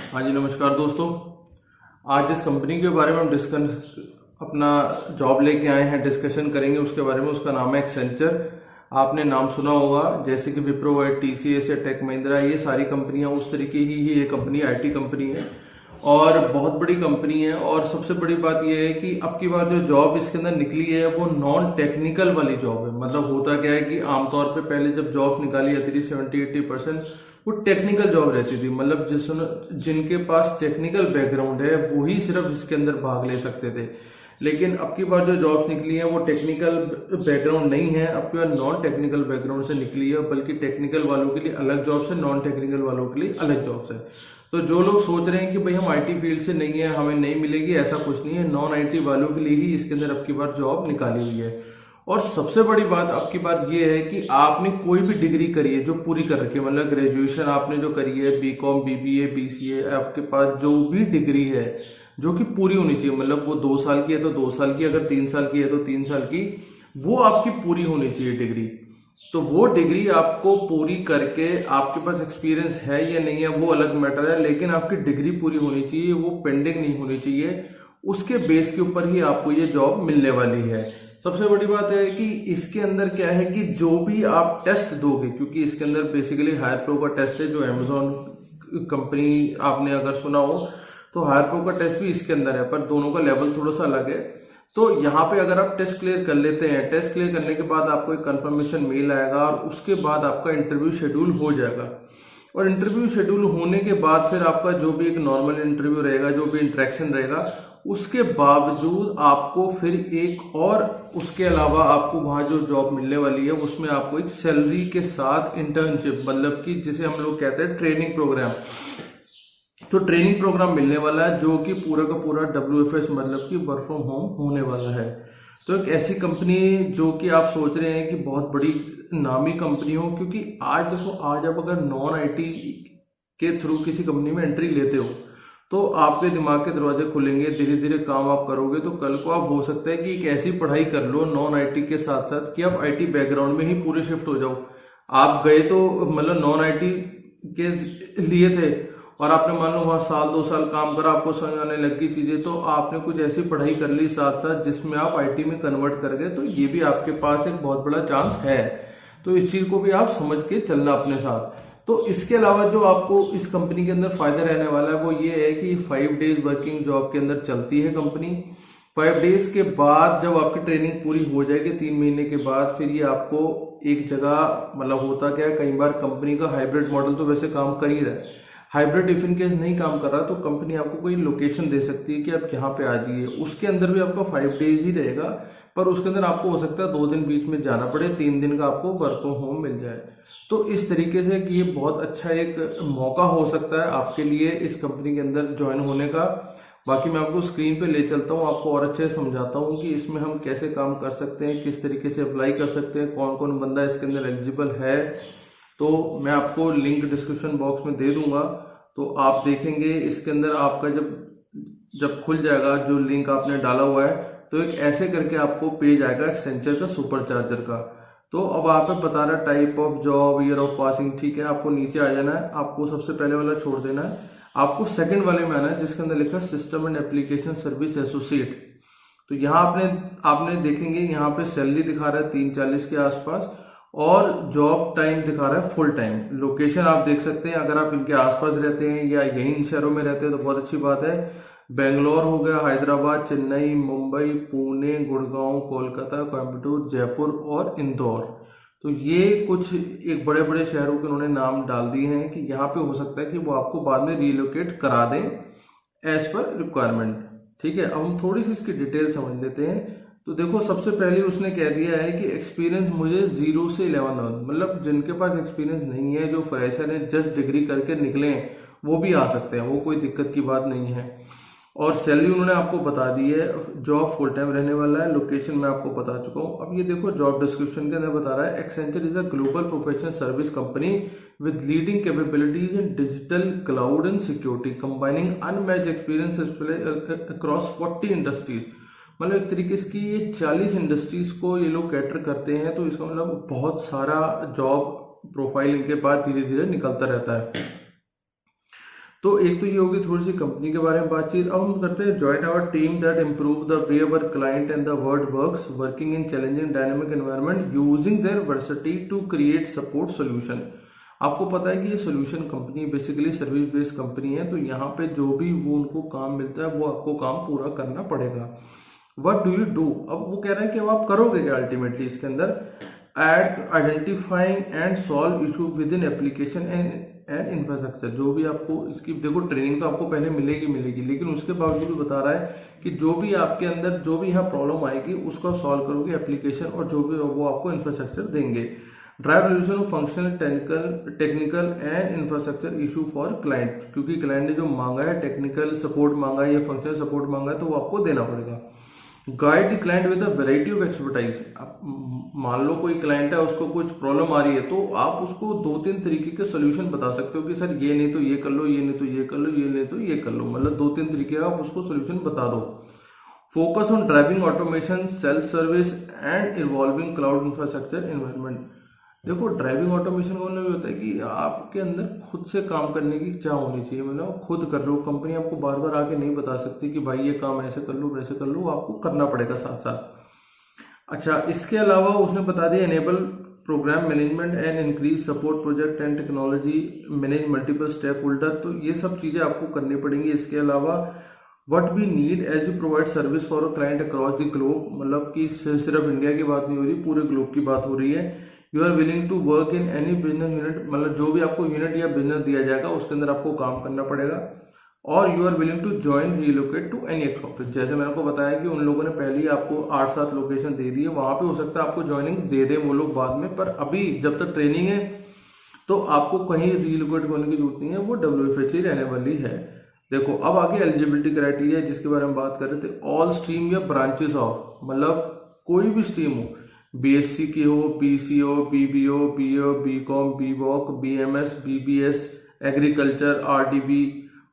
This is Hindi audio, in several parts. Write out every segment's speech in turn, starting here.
हाँ जी, नमस्कार दोस्तों। आज जिस कंपनी के बारे में हम डिस्कस अपना जॉब लेके आए हैं, डिस्कशन करेंगे उसके बारे में। उसका नाम है एक्सेंचर। आपने नाम सुना होगा, जैसे कि विप्रो है, टीसीएस है, टेक महिंद्रा, ये सारी कंपनियां उस तरीके ही ये कंपनी आईटी कंपनी है और बहुत बड़ी कंपनी है। और सबसे बड़ी बात यह है कि अब की बार जो जॉब इसके अंदर निकली है वो नॉन टेक्निकल वाली जॉब है। मतलब होता क्या है कि आमतौर पे पहले जब जॉब निकाली जाती थी 70-80% वो टेक्निकल जॉब रहती थी। मतलब जिनके पास टेक्निकल बैकग्राउंड है वही सिर्फ इसके अंदर भाग ले सकते थे। लेकिन अब की बार जो जॉब्स निकली हैं वो टेक्निकल बैकग्राउंड नहीं है, अब की बार नॉन टेक्निकल बैकग्राउंड से निकली है। बल्कि टेक्निकल वालों के लिए अलग जॉब्स है, नॉन टेक्निकल वालों के लिए अलग जॉब्स है। तो जो लोग सोच रहे हैं कि भाई हम आईटी फील्ड से नहीं है, हमें नहीं मिलेगी, ऐसा कुछ नहीं है। नॉन आईटी वालों के लिए ही इसके अंदर अब की बार जॉब निकाली हुई है। और सबसे बड़ी बात अब की बात यह है कि आपने कोई भी डिग्री करी है जो पूरी कर रखी है, मतलब ग्रेजुएशन आपने जो करी है, बीकॉम, बीबीए, बीसीए, आपके पास जो भी डिग्री है जो कि पूरी होनी चाहिए, मतलब वो 2 साल की है तो 2 साल की, अगर 3 साल की है तो 3 साल की, वो आपकी पूरी होनी चाहिए डिग्री। तो वो डिग्री आपको पूरी करके आपके पास एक्सपीरियंस है या नहीं है वो अलग मैटर है, लेकिन आपकी डिग्री पूरी होनी चाहिए, वो पेंडिंग नहीं होनी चाहिए। उसके बेस के ऊपर ही आपको ये जॉब मिलने वाली है। सबसे बड़ी बात है कि इसके अंदर क्या है कि जो भी आप टेस्ट दोगे, क्योंकि इसके अंदर बेसिकली हायर प्रो का टेस्ट है, जो अमेजोन कंपनी आपने अगर सुना हो तो हायर प्रो का टेस्ट भी इसके अंदर है, पर दोनों का लेवल थोड़ा सा अलग है। तो यहाँ पे अगर आप टेस्ट क्लियर कर लेते हैं, टेस्ट क्लियर करने के बाद आपको एक कंफर्मेशन मेल आएगा और उसके बाद आपका इंटरव्यू शेड्यूल हो जाएगा। और इंटरव्यू शेड्यूल होने के बाद फिर आपका जो भी एक नॉर्मल इंटरव्यू रहेगा, जो भी इंटरेक्शन रहेगा, उसके बावजूद आपको फिर एक और उसके अलावा आपको वहां जो जॉब मिलने वाली है उसमें आपको एक सैलरी के साथ इंटर्नशिप, मतलब कि जिसे हम लोग कहते हैं ट्रेनिंग प्रोग्राम, तो ट्रेनिंग प्रोग्राम मिलने वाला है जो कि पूरा का पूरा WFS मतलब कि वर्क फ्रॉम होम होने वाला है। तो एक ऐसी कंपनी जो कि आप सोच रहे हैं कि बहुत बड़ी नामी कंपनी हो, क्योंकि आज देखो, आज आप अगर नॉन आईटी के थ्रू किसी कंपनी में एंट्री लेते हो तो आपके दिमाग के दरवाजे खुलेंगे, धीरे धीरे काम आप करोगे, तो कल को आप हो सकता है कि एक ऐसी पढ़ाई कर लो नॉन आईटी के साथ साथ कि आप आईटी बैकग्राउंड में ही पूरे शिफ्ट हो जाओ। आप गए तो मतलब नॉन आईटी के लिए थे और आपने मान लो वहां 1-2 साल काम करा, आपको समझ आने लग गई चीजें, तो आपने कुछ ऐसी पढ़ाई कर ली साथ साथ जिसमें आप आईटी में कन्वर्ट कर गए, तो ये भी आपके पास एक बहुत बड़ा चांस है। तो इस चीज को भी आप समझ के चलना अपने साथ। तो इसके अलावा जो आपको इस कंपनी के अंदर फायदा रहने वाला है वो ये है कि 5 डेज वर्किंग जॉब के अंदर चलती है कंपनी। 5 डेज के बाद जब आपकी ट्रेनिंग पूरी हो जाएगी 3 महीने के बाद, फिर ये आपको एक जगह, मतलब होता क्या है, कई बार कंपनी का हाइब्रिड मॉडल तो वैसे काम कर ही रहा है, हाइब्रिड इफ इन केस नहीं काम कर रहा तो कंपनी आपको कोई लोकेशन दे सकती है कि आप यहाँ पे आ जाइए। उसके अंदर भी आपका 5 डेज ही रहेगा, पर उसके अंदर आपको हो सकता है 2 दिन बीच में जाना पड़े, 3 दिन का आपको वर्क फ्रॉम होम मिल जाए। तो इस तरीके से कि ये बहुत अच्छा एक मौका हो सकता है आपके लिए इस कंपनी के अंदर ज्वाइन होने का। बाकी मैं आपको स्क्रीन पे ले चलता हूँ, आपको और अच्छे से समझाता हूँ कि इसमें हम कैसे काम कर सकते हैं, किस तरीके से अप्लाई कर सकते हैं, कौन कौन बंदा इसके अंदर एलिजिबल है। तो मैं आपको लिंक डिस्क्रिप्शन बॉक्स में दे दूंगा, तो आप देखेंगे इसके अंदर आपका जब खुल जाएगा जो लिंक आपने डाला हुआ है, तो एक ऐसे करके आपको पेज आएगा एक्सेंचर का सुपर चार्जर का। तो अब आप बता रहा है type of job, year of passing, ठीक है, आपको नीचे आ जाना है, आपको सबसे पहले वाला छोड़ देना है, आपको सेकंड वाले में आना है जिसके अंदर लिखा है system and application service associate. तो यहाँ आपने देखेंगे यहाँ पे सैलरी दिखा रहा है 340 के आसपास और जॉब टाइम दिखा रहा है फुल टाइम। लोकेशन आप देख सकते हैं, अगर आप इनके आसपास रहते हैं या यही इन शहरों में रहते हैं तो बहुत अच्छी बात है। बेंगलोर हो गया, हैदराबाद, चेन्नई, मुंबई, पुणे, गुड़गांव, कोलकाता, कोयम्बटूर, जयपुर और इंदौर। तो ये कुछ एक बड़े बड़े शहरों के उन्होंने नाम डाल दिए हैं कि यहाँ पे हो सकता है कि वो आपको बाद में रिलोकेट करा दें एज पर रिक्वायरमेंट। ठीक है, अब हम थोड़ी सी इसकी डिटेल समझ लेते हैं। तो देखो, सबसे पहले उसने कह दिया है कि एक्सपीरियंस मुझे 0 से 11, मतलब जिनके पास एक्सपीरियंस नहीं है, जो फ्रेशर है, जस्ट डिग्री करके निकले हैं, वो भी आ सकते हैं, वो कोई दिक्कत की बात नहीं है। और सैलरी उन्होंने आपको बता दी है, जॉब फुल टाइम रहने वाला है, लोकेशन मैं आपको बता चुका हूँ। अब ये देखो जॉब डिस्क्रिप्शन के अंदर बता रहा है Accenture is a global professional service company with leading capabilities in digital, cloud and security, combining unmatched experience across 40 industries। मतलब एक तरीके से कि ये 40 इंडस्ट्रीज को ये लोग कैटर करते हैं, तो इसका मतलब बहुत सारा जॉब प्रोफाइल इनके पास धीरे धीरे निकलता रहता है। तो एक तो ये होगी थोड़ी सी कंपनी के बारे में बातचीत। अब हम करते हैं join our team that improve the way our client and the world works working in challenging dynamic environment using their diversity to create support solution. आपको पता है कि ये solution company basically service based company है, तो यहाँ पे जो भी वो उनको काम मिलता है वो आपको काम पूरा करना पड़ेगा। वट डू यू डू, अब वो कह रहे हैं कि अब आप करोगे क्या अल्टीमेटली इसके अंदर, at identifying and solve issue within application and infrastructure. जो भी आपको इसकी देखो ट्रेनिंग तो आपको पहले मिलेगी, लेकिन उसके बावजूद भी बता रहा है कि जो भी आपके अंदर जो भी यहाँ प्रॉब्लम आएगी उसको सॉल्व करोगे एप्लीकेशन, और जो भी वो आपको इंफ्रास्ट्रक्चर देंगे। Drive resolution of functional technical and infrastructure issue for client, क्योंकि क्लाइंट ने जो मांगा है टेक्निकल सपोर्ट मांगा है या फंक्शनल सपोर्ट मांगा है तो वो आपको देना पड़ेगा। Guide client with a variety of expertise. मान लो कोई क्लाइंट है उसको कुछ प्रॉब्लम आ रही है, तो आप उसको 2-3 तरीके के सोल्यूशन बता सकते हो कि सर ये नहीं तो ये कर लो, ये नहीं तो ये कर लो, ये नहीं तो ये कर लो, मतलब 2-3 तरीके का आप उसको सोल्यूशन बता दो। Focus on driving automation, self service and evolving cloud infrastructure environment. देखो ड्राइविंग ऑटोमेशन का मतलब होता है कि आपके अंदर खुद से काम करने की चाह होनी चाहिए, मतलब खुद कर लो, कंपनी आपको बार बार आके नहीं बता सकती कि भाई ये काम ऐसे कर लो वैसे कर लो, आपको करना पड़ेगा साथ साथ। अच्छा, इसके अलावा उसने बता दिया enable program management and increase support project and technology manage multiple stakeholder, तो ये सब चीजें आपको करनी पड़ेंगी। इसके अलावा what we need as you provide service for a client across the globe, मतलब कि सिर्फ इंडिया की बात नहीं हो रही, पूरे ग्लोब की बात हो रही है। You are willing to work in any business unit, मतलब जो भी आपको यूनिट या बिजनेस दिया जाएगा उसके अंदर आपको काम करना पड़ेगा। और you are willing to join relocate to any X office, जैसे मैंने आपको बताया कि उन लोगों ने पहले ही आपको 8-7 लोकेशन दे दी है, वहां पे हो सकता है आपको ज्वाइनिंग दे दे वो लोग बाद में, पर अभी जब तक ट्रेनिंग है तो आपको कहीं रीलोकेट होने की जरूरत नहीं है, वो WFH ही रहने वाली है। देखो अब आगे एलिजिबिलिटी क्राइटेरिया जिसके बारे में बात कर रहे थे, ऑल स्ट्रीम या ब्रांचेस ऑफ, मतलब कोई भी स्ट्रीम हो, BSc की हो, PCO, PBO, BO, BCom, BVoc, BMS, BBS, agriculture, RDB,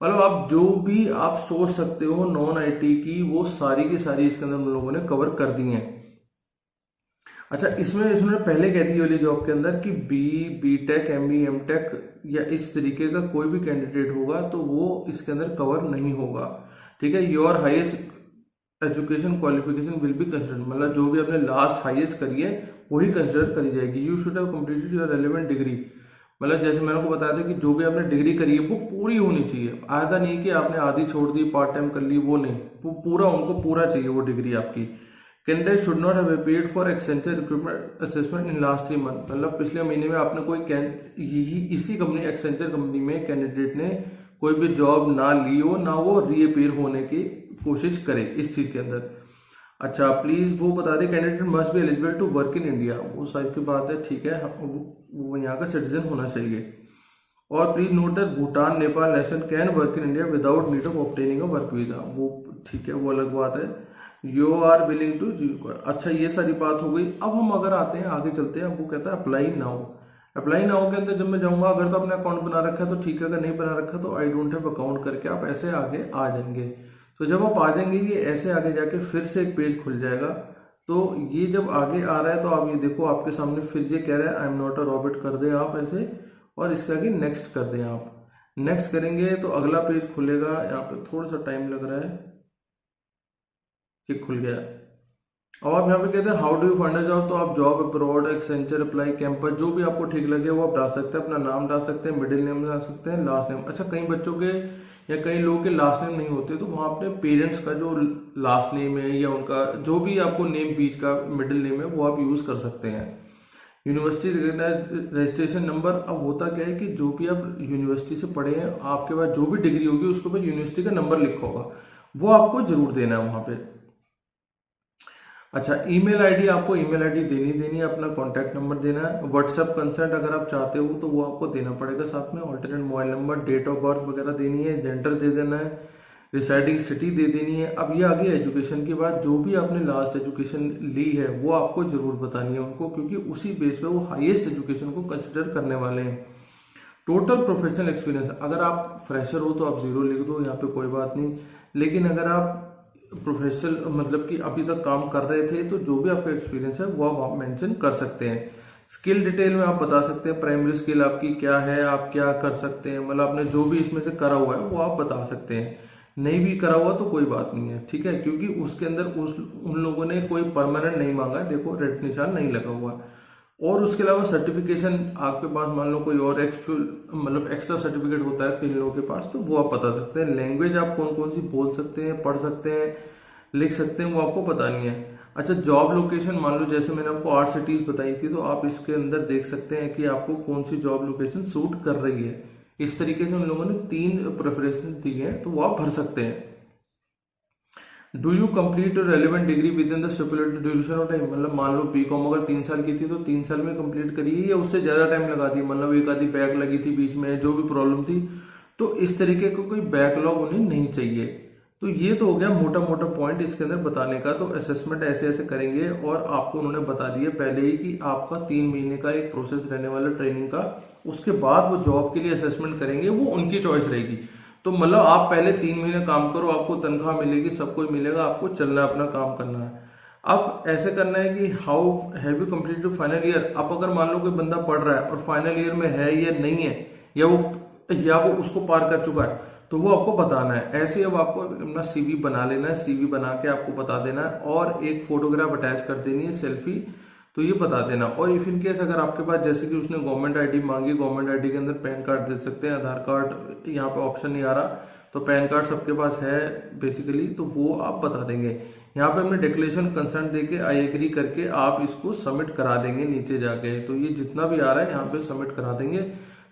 मतलब आप जो भी आप सोच सकते हो नॉन IT की, वो सारी की सारी इसके अंदर हम लोगों ने कवर कर दी हैं। अच्छा, इसमें इसने पहले कह दी वाली जॉब के अंदर कि BTech, ME, MTech या इस तरीके का कोई भी कैंडिडेट होगा तो वो इसके अंदर कवर नहीं होगा, ठीक है। Your highest education qualification will be considered, मतलब जो भी आपने लास्ट हाईएस्ट करी है वही कंसिडर करी जाएगी। You should have completed your relevant degree, मतलब जैसे मैंने आपको बताया था कि जो भी आपने डिग्री करी है वो पूरी होनी चाहिए, आधा नहीं कि आपने आधी छोड़ दी पार्ट टाइम कर ली, वो नहीं, वो पूरा उनको पूरा चाहिए वो डिग्री आपकी। Candidate should not have appeared for Accenture recruitment assessment in last 3 month, मतलब पिछले महीने में आपने कोई इसी कंपनी एक्सेंचर कंपनी में कैंडिडेट ने कोई भी जॉब ना ली हो, ना वो रीअपीयर होने की कोशिश करे इस चीज के अंदर। अच्छा, प्लीज वो बता दें candidate must be eligible to work in India, वो सारी की बात है, ठीक है, वो यहाँ का सिटीजन होना चाहिए। और please note that Bhutan, Nepal national can work in India without need of obtaining a work visa, वो ठीक है, वो अलग बात है। यू आर विलिंग टू, अच्छा ये सारी बात हो गई। अब हम अगर आते हैं आगे चलते हैं, वो कहता है अप्लाई नाउ। अप्लाई नाउ के अंदर जब मैं जाऊंगा, अगर तो आपने अकाउंट बना रखा है तो ठीक है, अगर नहीं बना रखा तो आई डोंट हैव अकाउंट करके आप ऐसे आगे आ जाएंगे। तो जब आप आ जाएंगे ये ऐसे आगे जाके फिर से एक पेज खुल जाएगा। तो ये जब आगे आ रहा है तो आप ये देखो आपके सामने फिर ये कह रहा है I am not a robot, कर दे आप ऐसे, और इसके आगे नेक्स्ट कर दें आप। नेक्स्ट करेंगे तो अगला पेज खुलेगा, यहाँ पे थोड़ा सा टाइम लग रहा है, ये खुल गया। अब आप यहाँ पे कहते हैं how do you find a job, तो आप job abroad, Accenture, apply, campus, जो भी आपको ठीक लगे वो आप डाल सकते हैं, अपना नाम डाल सकते हैं, मिडिल नेम डाल सकते हैं, लास्ट नेम। अच्छा, कई बच्चों के या कई लोगों के लास्ट नेम नहीं होते, तो वहां अपने पेरेंट्स का जो लास्ट नेम है या उनका जो भी आपको नेम बीच का मिडिल नेम है वो आप यूज कर सकते हैं। यूनिवर्सिटी रजिस्ट्रेशन नंबर, अब होता क्या है कि जो भी आप यूनिवर्सिटी से पढ़े हैं, आपके पास जो भी डिग्री होगी उसके ऊपर यूनिवर्सिटी का नंबर लिखा होगा, वो आपको जरूर देना है वहां पे। अच्छा, ईमेल आईडी, आपको ईमेल आईडी देनी है, अपना कॉन्टैक्ट नंबर देना है। व्हाट्सएप कंसेंट अगर आप चाहते हो तो वो आपको देना पड़ेगा साथ में। Alternate mobile number, date of birth वगैरह देनी है, जेंडर दे देना है, रिसाइडिंग सिटी दे देनी है। अब ये आगे एजुकेशन की बात, जो भी आपने लास्ट एजुकेशन ली है वो आपको जरूर बतानी है उनको, क्योंकि उसी बेस पे वो हाईएस्ट एजुकेशन को कंसिडर करने वाले हैं। टोटल प्रोफेशनल एक्सपीरियंस, अगर आप फ्रेशर हो तो आप 0 लिख दो, यहाँ पे कोई बात नहीं, लेकिन अगर आप प्रोफेशनल मतलब कि अभी तक काम कर रहे थे तो जो भी आपका एक्सपीरियंस है वो आप मेंशन कर सकते हैं। स्किल डिटेल में आप बता सकते हैं प्राइमरी स्किल आपकी क्या है, आप क्या कर सकते हैं, मतलब आपने जो भी इसमें से करा हुआ है वो आप बता सकते हैं। नहीं भी करा हुआ तो कोई बात नहीं है, ठीक है, क्योंकि उसके अंदर उन लोगों ने कोई परमानेंट नहीं मांगा है, देखो रेड निशान नहीं लगा हुआ। और उसके अलावा सर्टिफिकेशन आपके पास मान लो कोई और मतलब एक्स्ट्रा सर्टिफिकेट होता है किन लोगों के पास, तो वो आप बता सकते हैं। लैंग्वेज आप कौन कौन सी बोल सकते हैं, पढ़ सकते हैं, लिख सकते हैं, वो आपको बतानी है। अच्छा, जॉब लोकेशन मान लो जैसे मैंने आपको 8 सिटीज बताई थी, तो आप इसके अंदर देख सकते हैं कि आपको कौन सी जॉब लोकेशन सूट कर रही है। इस तरीके से उन लोगों ने 3 प्रेफरेंस दी है, तो वो आप भर सकते हैं। Do you complete relevant degree with in the stipulated duration of time, मतलब मान लो बीकॉम अगर 3 साल की थी तो 3 साल में कंप्लीट करिए या उससे ज्यादा टाइम लगा दी, मतलब एक आधी बैक लगी थी बीच में, जो भी प्रॉब्लम थी, तो इस तरीके का कोई बैकलॉग उन्हें नहीं चाहिए। तो ये तो हो गया मोटा मोटा पॉइंट इसके अंदर बताने का। तो असेसमेंट ऐसे ऐसे करेंगे और आपको उन्होंने बता दिया पहले ही कि आपका 3 महीने का एक प्रोसेस रहने वाला ट्रेनिंग का, उसके बाद वो जॉब के लिए असेसमेंट करेंगे, वो उनकी चॉइस रहेगी। तो मतलब आप पहले 3 महीने काम करो, आपको तनख्वाह मिलेगी, सब कुछ मिलेगा, आपको चलना है, अपना काम करना है। अब ऐसे करना है कि how have you completed final year. अब अगर मान लो कोई बंदा पढ़ रहा है और फाइनल ईयर में है या नहीं है, या वो उसको पार कर चुका है, तो वो आपको बताना है। ऐसे ही अब आपको अपना सीवी बना लेना है, सीवी बना के आपको बता देना है और एक फोटोग्राफ अटैच कर देनी है, सेल्फी, तो ये बता देना। और इफ इन केस अगर आपके पास जैसे कि उसने गवर्नमेंट आईडी मांगी, गवर्नमेंट आईडी के अंदर पैन कार्ड दे सकते हैं, आधार कार्ड यहाँ पे ऑप्शन नहीं आ रहा, तो पैन कार्ड सबके पास है बेसिकली, तो वो आप बता देंगे। यहाँ पे हमने डिक्लेरेशन कंसर्न देके आई एग्री करके आप इसको सबमिट करा देंगे नीचे जाके। तो ये जितना भी आ रहा है यहाँ पे सबमिट करा देंगे,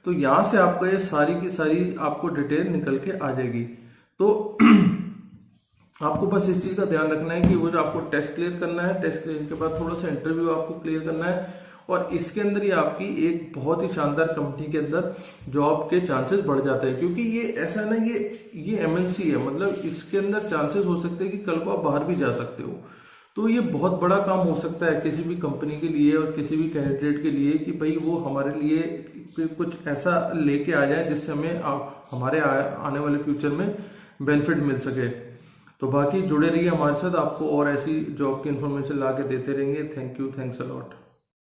तो यहाँ से आपका ये सारी की सारी आपको डिटेल निकल के आ जाएगी। तो आपको बस इस चीज का ध्यान रखना है कि वो जो आपको टेस्ट क्लियर करना है, टेस्ट क्लियर के बाद थोड़ा सा इंटरव्यू आपको क्लियर करना है, और इसके अंदर ही आपकी एक बहुत ही शानदार कंपनी के अंदर जॉब के चांसेस बढ़ जाते हैं। क्योंकि ये ऐसा ना, ये एमएनसी है, मतलब इसके अंदर चांसेस हो सकते हैं कि कल को आप बाहर भी जा सकते हो। तो ये बहुत बड़ा काम हो सकता है किसी भी कंपनी के लिए और किसी भी कैंडिडेट के लिए कि भाई वो हमारे लिए कुछ ऐसा लेके आ जाए जिससे हमें हमारे आने वाले फ्यूचर में बेनिफिट मिल सके। तो बाकी जुड़े रहिए हमारे साथ, आपको और ऐसी जॉब की इन्फॉर्मेशन ला के देते रहेंगे। Thank you, thanks a lot.